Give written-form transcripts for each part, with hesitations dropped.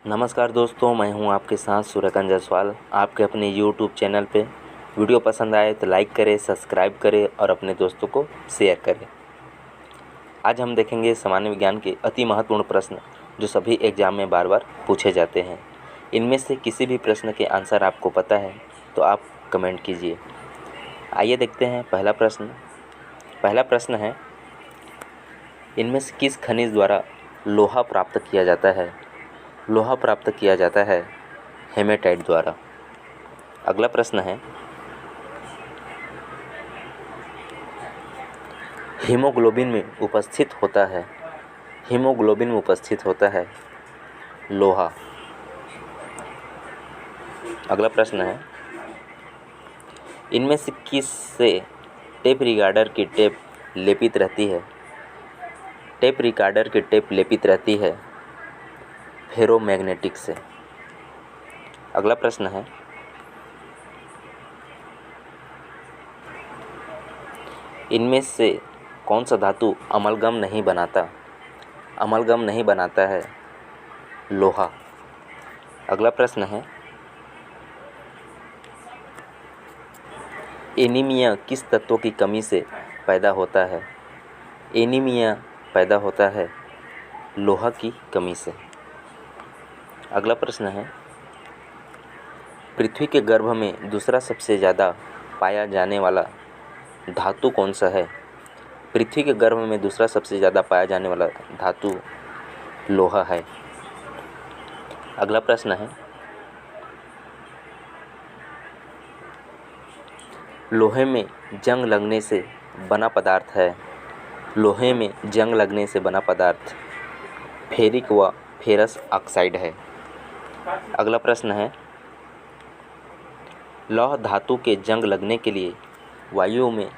नमस्कार दोस्तों, मैं हूं आपके साथ सूर्यकांत जायसवाल। आपके अपने यूट्यूब चैनल पे वीडियो पसंद आए तो लाइक करें, सब्सक्राइब करें और अपने दोस्तों को शेयर करें। आज हम देखेंगे सामान्य विज्ञान के अति महत्वपूर्ण प्रश्न जो सभी एग्जाम में बार बार पूछे जाते हैं। इनमें से किसी भी प्रश्न के आंसर आपको पता है तो आप कमेंट कीजिए। आइए देखते हैं पहला प्रश्न है, इनमें से किस खनिज द्वारा लोहा प्राप्त किया जाता है? लोहा प्राप्त किया जाता है हेमेटाइट द्वारा। अगला प्रश्न है, हीमोग्लोबिन में उपस्थित होता है लोहा। अगला प्रश्न है, इनमें से किस से टेप रिकॉर्डर की टेप लेपित रहती है? टेप रिकॉर्डर की टेप लेपित रहती है फेरोमैग्नेटिक से। अगला प्रश्न है, इनमें से कौन सा धातु अमलगम नहीं बनाता है? लोहा। अगला प्रश्न है, एनीमिया किस तत्व की कमी से पैदा होता है? एनीमिया पैदा होता है लोहा की कमी से। अगला प्रश्न है, पृथ्वी के गर्भ में दूसरा सबसे ज़्यादा पाया जाने वाला धातु कौन सा है? पृथ्वी के गर्भ में दूसरा सबसे ज़्यादा पाया जाने वाला धातु लोहा है। अगला प्रश्न है, लोहे में जंग लगने से बना पदार्थ फेरिक व फेरस ऑक्साइड है। अगला प्रश्न है, लौह धातु के जंग लगने के लिए वायु में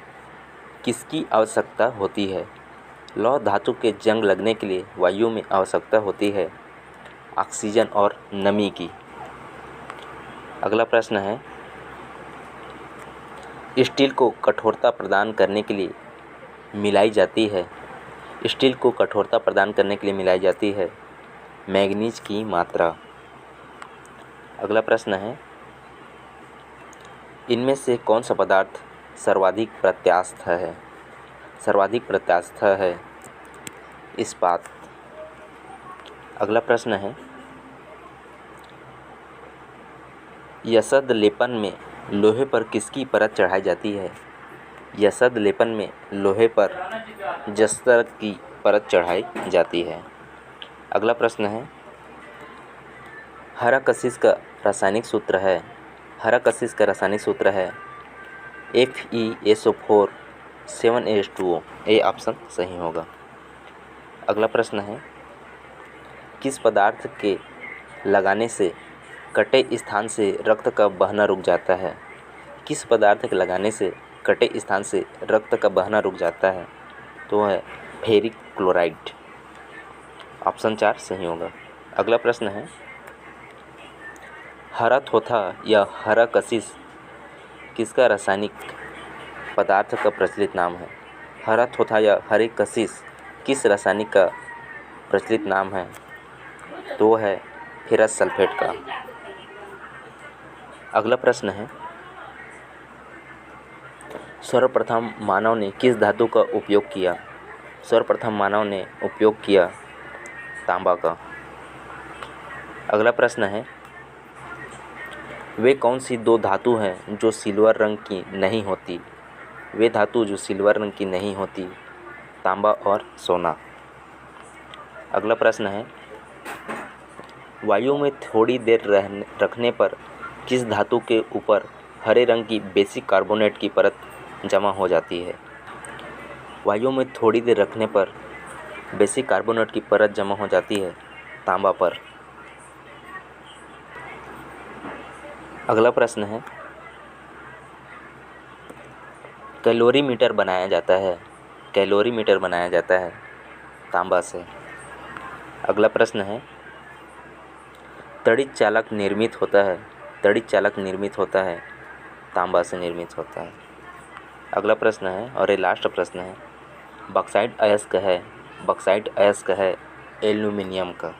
किसकी आवश्यकता होती है? लौह धातु के जंग लगने के लिए वायु में आवश्यकता होती है ऑक्सीजन और नमी की। अगला प्रश्न है, स्टील को कठोरता प्रदान करने के लिए मिलाई जाती है मैंगनीज की मात्रा। अगला प्रश्न है, इनमें से कौन सा पदार्थ सर्वाधिक प्रत्यास्थ है? इस्पात। अगला प्रश्न है, यसद लेपन में लोहे पर किसकी परत चढ़ाई जाती है? यसद लेपन में लोहे पर जस्तर की परत चढ़ाई जाती है। अगला प्रश्न है, हरा कशिश का रासायनिक सूत्र है FeSO4 7H2O। ए ऑप्शन सही होगा। अगला प्रश्न है, किस पदार्थ के लगाने से कटे स्थान से रक्त का बहना रुक जाता है? किस पदार्थ के लगाने से कटे स्थान से रक्त का बहना रुक जाता है? तो है फेरिक क्लोराइड। ऑप्शन 4 सही होगा। अगला प्रश्न है, हरा थोथा या हरा कशिश किसका रासायनिक पदार्थ का प्रचलित नाम है? हरा थोथा या हरे कशिश किस रासायनिक का प्रचलित नाम है? तो है फेरस सल्फेट का। अगला प्रश्न है, सर्वप्रथम मानव ने किस धातु का उपयोग किया? सर्वप्रथम मानव ने उपयोग किया तांबा का। अगला प्रश्न है, वे कौन सी दो धातु हैं जो सिल्वर रंग की नहीं होती? वे धातु जो सिल्वर रंग की नहीं होती, तांबा और सोना। अगला प्रश्न है, वायु में थोड़ी देर रखने पर किस धातु के ऊपर हरे रंग की बेसिक कार्बोनेट की परत जमा हो जाती है? वायु में थोड़ी देर रखने पर बेसिक कार्बोनेट की परत जमा हो जाती है तांबा पर। अगला प्रश्न है, कैलोरीमीटर बनाया जाता है तांबा से। अगला प्रश्न है, तड़ित चालक निर्मित होता है तांबा से निर्मित होता है। अगला प्रश्न है और ये लास्ट प्रश्न है, बॉक्साइट अयस्क है एल्यूमिनियम का।